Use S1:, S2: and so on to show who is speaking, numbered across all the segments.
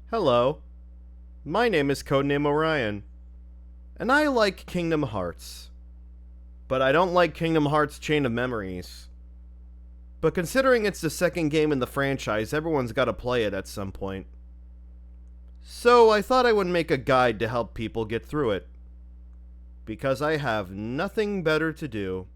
S1: Hello, my name is Codename Orion, and I like Kingdom Hearts. But I don't like Kingdom Hearts Chain of Memories. But considering it's the second game in the franchise, everyone's gotta play it at some point. So I thought I would make a guide to help people get through it. Because I have nothing better to do.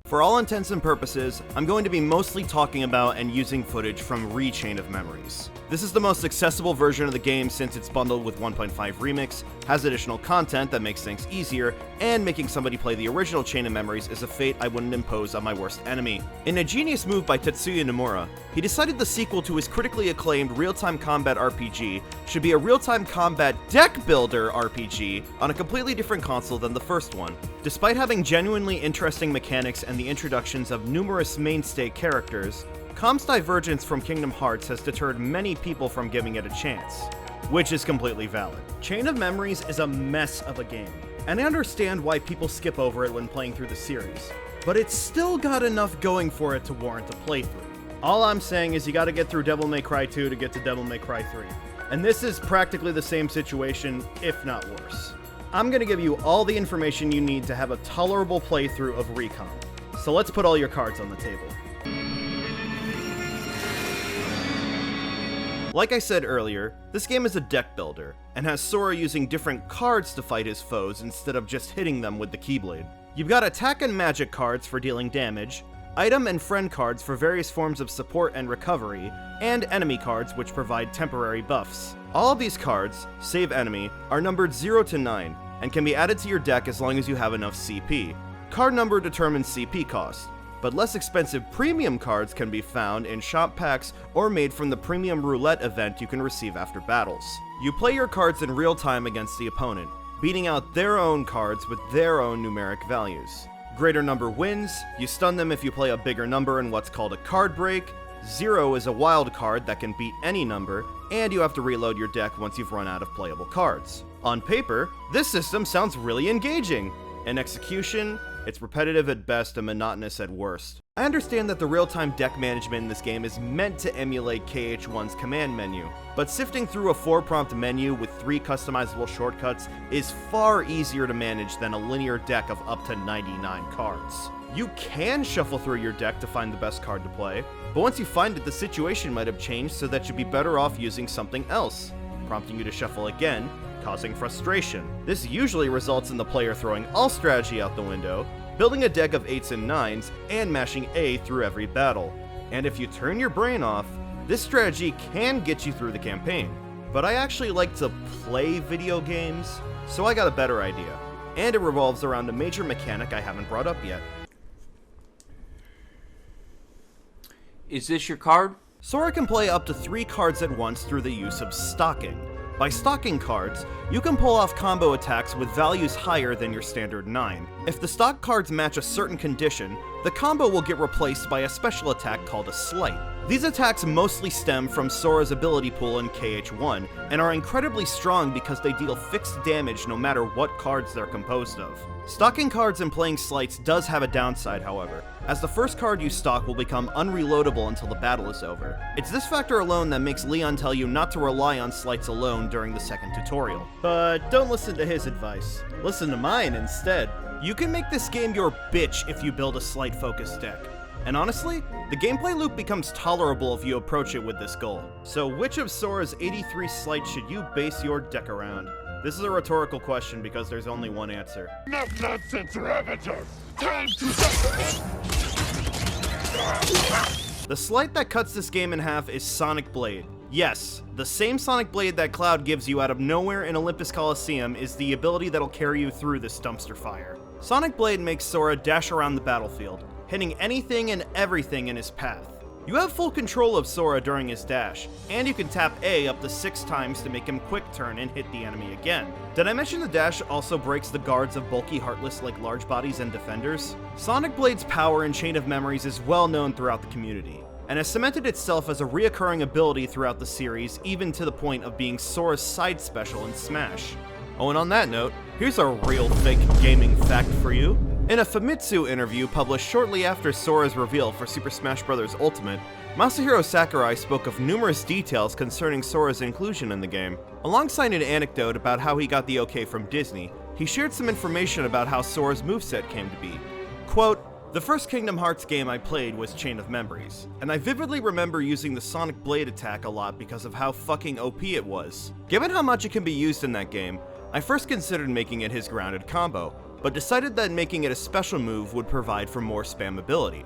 S1: For all intents and purposes, I'm going to be mostly talking about and using footage from Chain of Memories. This is the most accessible version of the game since it's bundled with 1.5 Remix, has additional content that makes things easier, and making somebody play the original Chain of Memories is a fate I wouldn't impose on my worst enemy. In a genius move by Tetsuya Nomura, he decided the sequel to his critically acclaimed real-time combat RPG should be a real-time combat deck builder RPG on a completely different console than the first one. Despite having genuinely interesting mechanics and the introductions of numerous mainstay characters, Com's divergence from Kingdom Hearts has deterred many people from giving it a chance, which is completely valid. Chain of Memories is a mess of a game, and I understand why people skip over it when playing through the series, but it's still got enough going for it to warrant a playthrough. All I'm saying is you gotta get through Devil May Cry 2 to get to Devil May Cry 3, and this is practically the same situation, if not worse. I'm gonna give you all the information you need to have a tolerable playthrough of Recon. So let's put all your cards on the table. Like I said earlier, this game is a deck builder, and has Sora using different cards to fight his foes instead of just hitting them with the Keyblade. You've got attack and magic cards for dealing damage, item and friend cards for various forms of support and recovery, and enemy cards which provide temporary buffs. All of these cards, save enemy, are numbered 0 to 9, and can be added to your deck as long as you have enough CP. Card number determines CP cost, but less expensive premium cards can be found in shop packs or made from the premium roulette event you can receive after battles. You play your cards in real time against the opponent, beating out their own cards with their own numeric values. Greater number wins, you stun them if you play a bigger number in what's called a card break, 0 is a wild card that can beat any number, and you have to reload your deck once you've run out of playable cards. On paper, this system sounds really engaging. In execution, it's repetitive at best and monotonous at worst. I understand that the real-time deck management in this game is meant to emulate KH1's command menu, but sifting through a 4-prompt menu with 3 customizable shortcuts is far easier to manage than a linear deck of up to 99 cards. You can shuffle through your deck to find the best card to play, but once you find it, the situation might have changed so that you'd be better off using something else, prompting you to shuffle again, causing frustration. This usually results in the player throwing all strategy out the window, building a deck of 8s and 9s, and mashing A through every battle. And if you turn your brain off, this strategy can get you through the campaign. But I actually like to play video games, so I got a better idea. And it revolves around a major mechanic I haven't brought up yet.
S2: Is this your card?
S1: Sora can play up to 3 cards at once through the use of stocking. By stocking cards, you can pull off combo attacks with values higher than your standard 9. If the stock cards match a certain condition, the combo will get replaced by a special attack called a Sleight. These attacks mostly stem from Sora's ability pool in KH1, and are incredibly strong because they deal fixed damage no matter what cards they're composed of. Stocking cards and playing Sleights does have a downside, however, as the first card you stock will become unreloadable until the battle is over. It's this factor alone that makes Leon tell you not to rely on Sleights alone during the second tutorial. But don't listen to his advice. Listen to mine instead. You can make this game your bitch if you build a Sleight-focused deck. And honestly, the gameplay loop becomes tolerable if you approach it with this goal. So which of Sora's 83 Sleights should you base your deck around? This is a rhetorical question because there's only one answer.
S3: Enough nonsense, Ravager! Time to...
S1: The Sleight that cuts this game in half is Sonic Blade. Yes, the same Sonic Blade that Cloud gives you out of nowhere in Olympus Coliseum is the ability that'll carry you through this dumpster fire. Sonic Blade makes Sora dash around the battlefield, hitting anything and everything in his path. You have full control of Sora during his dash, and you can tap A up to 6 times to make him quick turn and hit the enemy again. Did I mention the dash also breaks the guards of bulky Heartless like large bodies and defenders? Sonic Blade's power in Chain of Memories is well known throughout the community, and has cemented itself as a reoccurring ability throughout the series, even to the point of being Sora's side special in Smash. Oh, and on that note, here's a real fake gaming fact for you. In a Famitsu interview published shortly after Sora's reveal for Super Smash Bros. Ultimate, Masahiro Sakurai spoke of numerous details concerning Sora's inclusion in the game. Alongside an anecdote about how he got the okay from Disney, he shared some information about how Sora's moveset came to be. Quote, "The first Kingdom Hearts game I played was Chain of Memories, and I vividly remember using the Sonic Blade attack a lot because of how fucking OP it was. Given how much it can be used in that game, I first considered making it his grounded combo, but decided that making it a special move would provide for more spammability."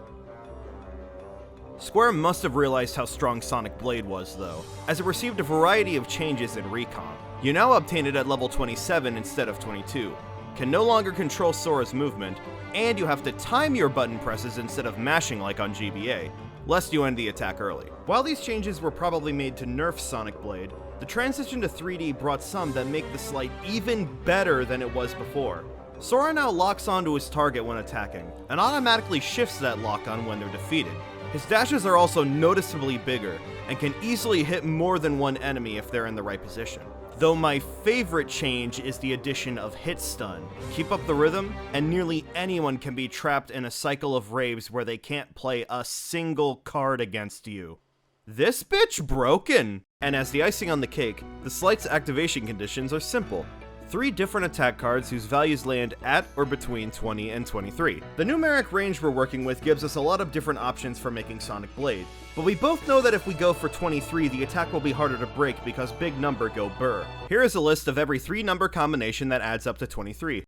S1: Square must have realized how strong Sonic Blade was, though, as it received a variety of changes in Recon. You now obtain it at level 27 instead of 22, can no longer control Sora's movement, and you have to time your button presses instead of mashing like on GBA, lest you end the attack early. While these changes were probably made to nerf Sonic Blade, the transition to 3D brought some that make the Sleight even better than it was before. Sora now locks onto his target when attacking, and automatically shifts that lock-on when they're defeated. His dashes are also noticeably bigger, and can easily hit more than one enemy if they're in the right position. Though my favorite change is the addition of Hit Stun. Keep up the rhythm, and nearly anyone can be trapped in a cycle of raves where they can't play a single card against you. This bitch broken! And as the icing on the cake, the Sleights activation conditions are simple. 3 different attack cards whose values land at or between 20 and 23. The numeric range we're working with gives us a lot of different options for making Sonic Blade, but we both know that if we go for 23, the attack will be harder to break because big number go burr. Here is a list of every 3-number combination that adds up to 23.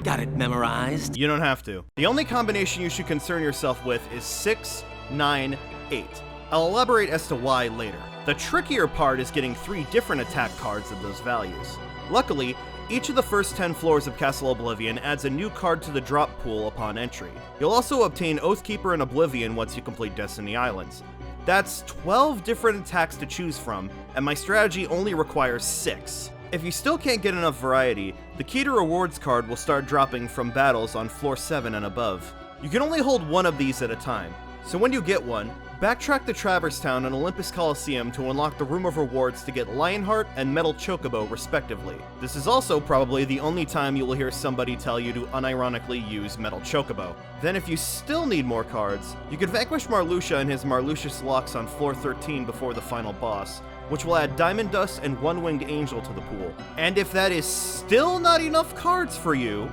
S4: Got it memorized?
S1: You don't have to. The only combination you should concern yourself with is 6, 9, 8. I'll elaborate as to why later. The trickier part is getting 3 different attack cards of those values. Luckily, each of the first 10 floors of Castle Oblivion adds a new card to the drop pool upon entry. You'll also obtain Oathkeeper and Oblivion once you complete Destiny Islands. That's 12 different attacks to choose from, and my strategy only requires 6. If you still can't get enough variety, the Key to Rewards card will start dropping from battles on floor 7 and above. You can only hold one of these at a time, so when you get one, backtrack to Traverse Town and Olympus Coliseum to unlock the Room of Rewards to get Lionheart and Metal Chocobo respectively. This is also probably the only time you will hear somebody tell you to unironically use Metal Chocobo. Then if you still need more cards, you can vanquish Marluxia and his Marluxious Locks on floor 13 before the final boss, which will add Diamond Dust and One-Winged Angel to the pool. And if that is still not enough cards for you,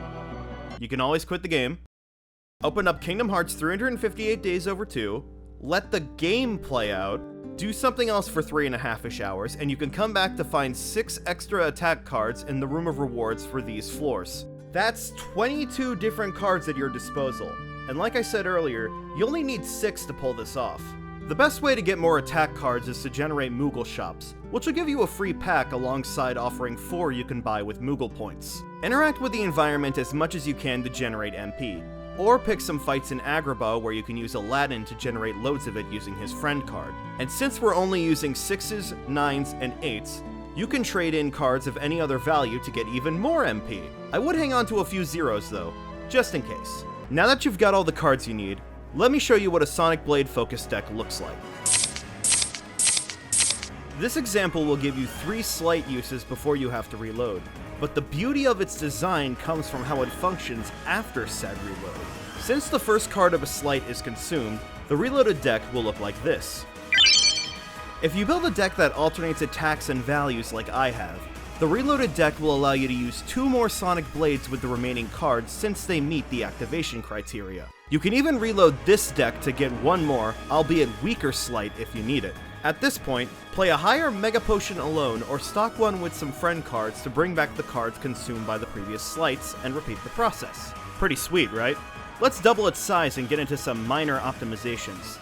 S1: you can always quit the game, open up Kingdom Hearts 358 Days Over 2, let the game play out, do something else for 3.5-ish hours, and you can come back to find 6 extra attack cards in the Room of Rewards for these floors. That's 22 different cards at your disposal, and like I said earlier, you only need 6 to pull this off. The best way to get more attack cards is to generate Moogle shops, which will give you a free pack alongside offering 4 you can buy with Moogle points. Interact with the environment as much as you can to generate MP, or pick some fights in Agrabah where you can use Aladdin to generate loads of it using his friend card. And since we're only using 6s, 9s, and 8s, you can trade in cards of any other value to get even more MP. I would hang on to a few 0s though, just in case. Now that you've got all the cards you need, let me show you what a Sonic Blade focused deck looks like. This example will give you 3 Sleight uses before you have to reload, but the beauty of its design comes from how it functions after said reload. Since the first card of a Sleight is consumed, the reloaded deck will look like this. If you build a deck that alternates attacks and values like I have, the reloaded deck will allow you to use 2 more Sonic Blades with the remaining cards since they meet the activation criteria. You can even reload this deck to get 1 more, albeit weaker Sleight if you need it. At this point, play a higher Mega Potion alone or stock one with some friend cards to bring back the cards consumed by the previous Sleights and repeat the process. Pretty sweet, right? Let's double its size and get into some minor optimizations.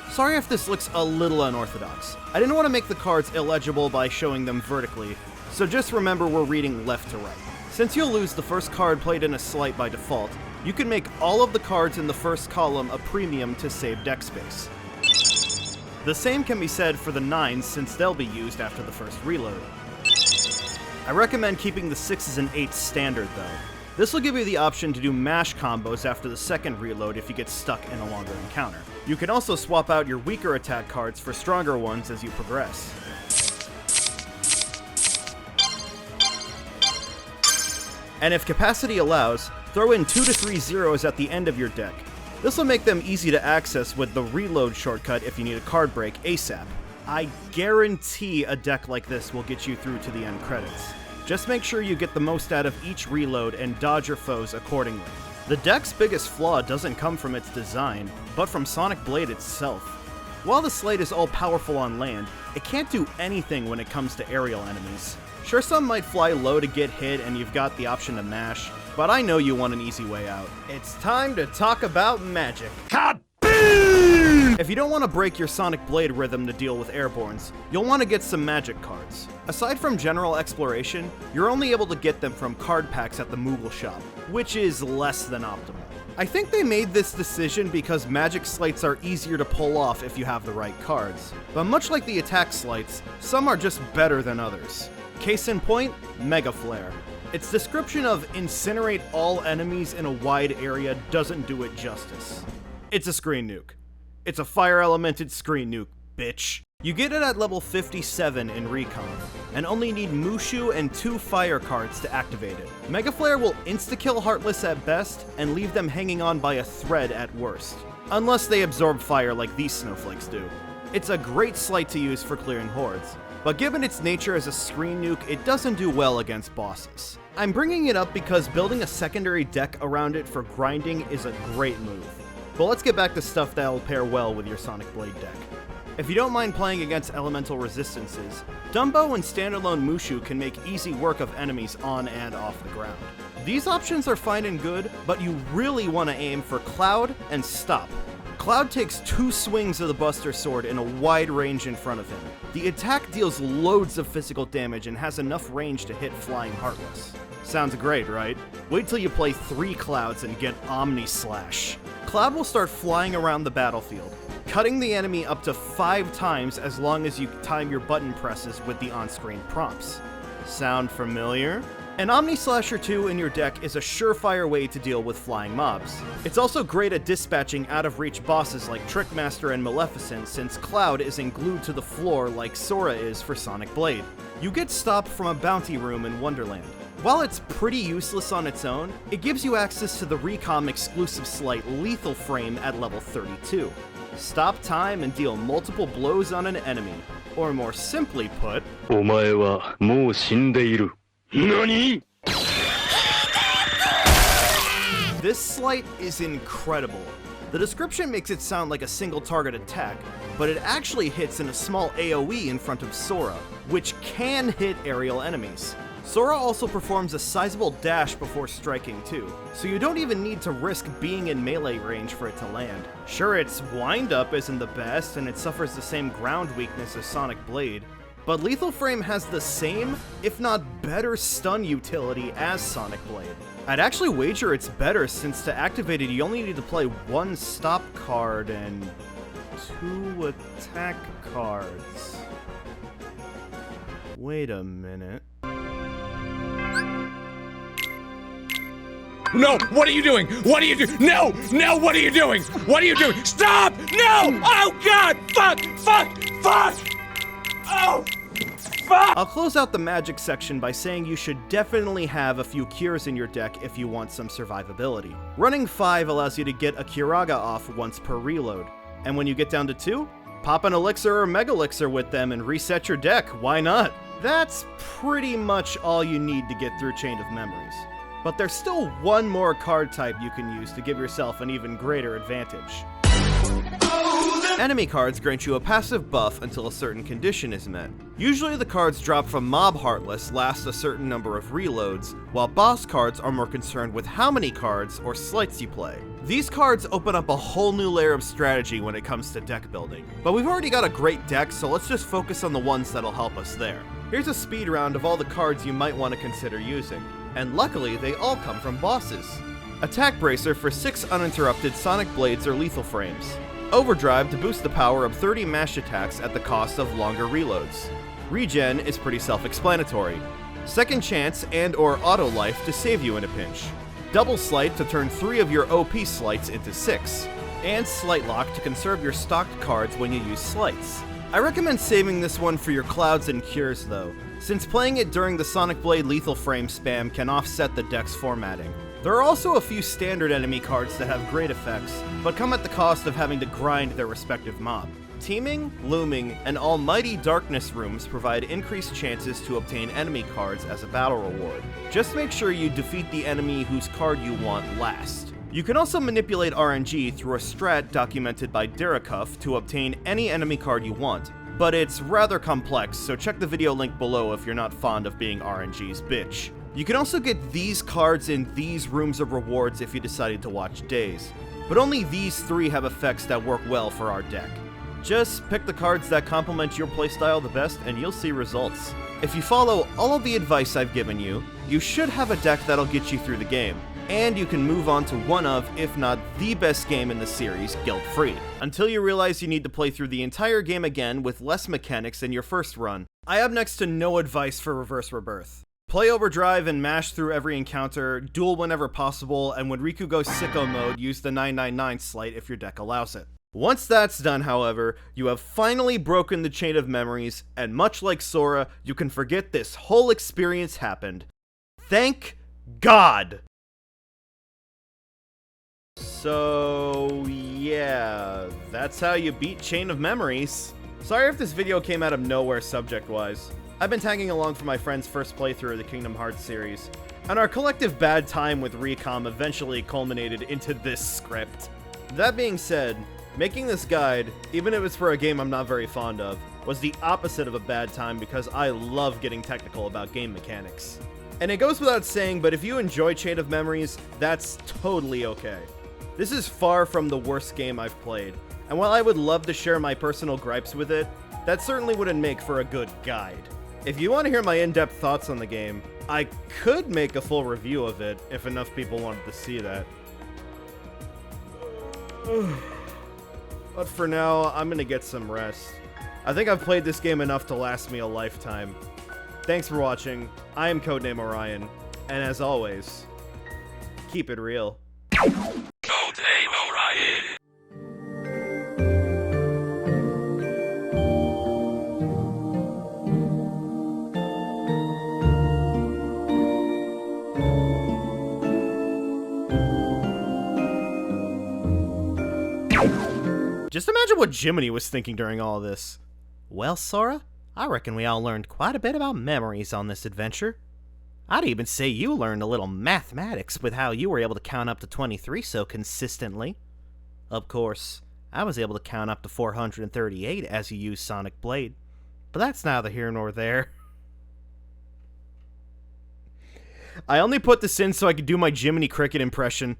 S1: Sorry if this looks a little unorthodox. I didn't want to make the cards illegible by showing them vertically, so just remember we're reading left to right. Since you'll lose the first card played in a Sleight by default, you can make all of the cards in the first column a premium to save deck space. The same can be said for the 9s since they'll be used after the first reload. I recommend keeping the 6s and 8s standard though. This will give you the option to do mash combos after the second reload if you get stuck in a longer encounter. You can also swap out your weaker attack cards for stronger ones as you progress. And if capacity allows, throw in 2 to 3 zeros at the end of your deck. This will make them easy to access with the reload shortcut if you need a card break ASAP. I guarantee a deck like this will get you through to the end credits. Just make sure you get the most out of each reload and dodge your foes accordingly. The deck's biggest flaw doesn't come from its design, but from Sonic Blade itself. While the Sleight is all-powerful on land, it can't do anything when it comes to aerial enemies. Sure, some might fly low to get hit and you've got the option to mash, but I know you want an easy way out. It's time to talk about magic. If you don't want to break your Sonic Blade rhythm to deal with airborns, you'll want to get some magic cards. Aside from general exploration, you're only able to get them from card packs at the Moogle shop, which is less than optimal. I think they made this decision because magic sleights are easier to pull off if you have the right cards. But much like the attack sleights, some are just better than others. Case in point, Mega Flare. Its description of incinerate all enemies in a wide area doesn't do it justice. It's a screen nuke. It's a fire-elemented screen nuke, bitch. You get it at level 57 in Recon, and only need Mushu and 2 fire cards to activate it. Mega Flare will insta-kill Heartless at best, and leave them hanging on by a thread at worst. Unless they absorb fire like these snowflakes do. It's a great sleight to use for clearing hordes, but given its nature as a screen nuke, it doesn't do well against bosses. I'm bringing it up because building a secondary deck around it for grinding is a great move. But let's get back to stuff that'll pair well with your Sonic Blade deck. If you don't mind playing against elemental resistances, Dumbo and standalone Mushu can make easy work of enemies on and off the ground. These options are fine and good, but you really want to aim for Cloud and Stop. Cloud takes 2 swings of the Buster Sword in a wide range in front of him. The attack deals loads of physical damage and has enough range to hit Flying Heartless. Sounds great, right? Wait till you play 3 Clouds and get Omni Slash. Cloud will start flying around the battlefield, cutting the enemy up to 5 times as long as you time your button presses with the on-screen prompts. Sound familiar? An Omni Slasher 2 in your deck is a surefire way to deal with flying mobs. It's also great at dispatching out-of-reach bosses like Trickmaster and Maleficent, since Cloud isn't glued to the floor like Sora is for Sonic Blade. You get Stop from a bounty room in Wonderland. While it's pretty useless on its own, it gives you access to the Recom exclusive sleight Lethal Frame at level 32. Stop time and deal multiple blows on an enemy. Or more simply put,
S3: お前はもう死んでいる。何?
S1: this sleight is incredible. The description makes it sound like a single target attack, but it actually hits in a small AoE in front of Sora, which can hit aerial enemies. Sora also performs a sizable dash before striking too, so you don't even need to risk being in melee range for it to land. Sure, its wind-up isn't the best, and it suffers the same ground weakness as Sonic Blade, but Lethal Frame has the same, if not better, stun utility as Sonic Blade. I'd actually wager it's better, since to activate it you only need to play 1 stop card and 2 attack cards. Wait a minute.
S5: No! What are you doing? What are you doing? No! No! What are you doing? What are you doing? Stop! No! Oh God! Fuck! Fuck! Fuck! Oh! Fuck!
S1: I'll close out the magic section by saying you should definitely have a few cures in your deck if you want some survivability. Running 5 allows you to get a Curaga off once per reload, and when you get down to 2, pop an Elixir or Mega Elixir with them and reset your deck, why not? That's pretty much all you need to get through Chain of Memories. But there's still one more card type you can use to give yourself an even greater advantage. Enemy cards grant you a passive buff until a certain condition is met. Usually the cards dropped from Mob Heartless last a certain number of reloads, while boss cards are more concerned with how many cards or sleights you play. These cards open up a whole new layer of strategy when it comes to deck building. But we've already got a great deck, so let's just focus on the ones that'll help us there. Here's a speed round of all the cards you might want to consider using. And luckily, they all come from bosses. Attack Bracer for 6 uninterrupted Sonic Blades or Lethal Frames. Overdrive to boost the power of 30 mash attacks at the cost of longer reloads. Regen is pretty self-explanatory. Second Chance and or Auto Life to save you in a pinch. Double Sleight to turn 3 of your OP Sleights into 6. And Sleight Lock to conserve your stocked cards when you use Sleights. I recommend saving this one for your clouds and cures though, since playing it during the Sonic Blade Lethal Frame spam can offset the deck's formatting. There are also a few standard enemy cards that have great effects, but come at the cost of having to grind their respective mob. Teaming, Looming, and Almighty Darkness rooms provide increased chances to obtain enemy cards as a battle reward. Just make sure you defeat the enemy whose card you want last. You can also manipulate RNG through a strat documented by Diracuff to obtain any enemy card you want, but it's rather complex, so check the video link below if you're not fond of being RNG's bitch. You can also get these cards in these rooms of rewards if you decided to watch Days, but only these 3 have effects that work well for our deck. Just pick the cards that complement your playstyle the best and you'll see results. If you follow all of the advice I've given you, you should have a deck that'll get you through the game, and you can move on to one of, if not the best game in the series, guilt-free, until you realize you need to play through the entire game again with less mechanics than your first run. I have next to no advice for Reverse Rebirth. Play Overdrive and mash through every encounter, duel whenever possible, and when Riku goes sicko mode, use the 999 Sleight if your deck allows it. Once that's done, however, you have finally broken the chain of memories, and much like Sora, you can forget this whole experience happened. Thank God! So, yeah, that's how you beat Chain of Memories. Sorry if this video came out of nowhere subject-wise. I've been tagging along for my friend's first playthrough of the Kingdom Hearts series, and our collective bad time with Recom eventually culminated into this script. That being said, making this guide, even if it's for a game I'm not very fond of, was the opposite of a bad time because I love getting technical about game mechanics. And it goes without saying, but if you enjoy Chain of Memories, that's totally okay. This is far from the worst game I've played, and while I would love to share my personal gripes with it, that certainly wouldn't make for a good guide. If you want to hear my in-depth thoughts on the game, I could make a full review of it if enough people wanted to see that. But for now, I'm gonna get some rest. I think I've played this game enough to last me a lifetime. Thanks for watching. I am Codename Orion, and as always, keep it real.
S3: Codename Orion.
S1: Just imagine what Jiminy was thinking during all this. Well, Sora, I reckon we all learned quite a bit about memories on this adventure. I'd even say you learned a little mathematics with how you were able to count up to 23 so consistently. Of course, I was able to count up to 438 as you used Sonic Blade, but that's neither here nor there. I only put this in so I could do my Jiminy Cricket impression.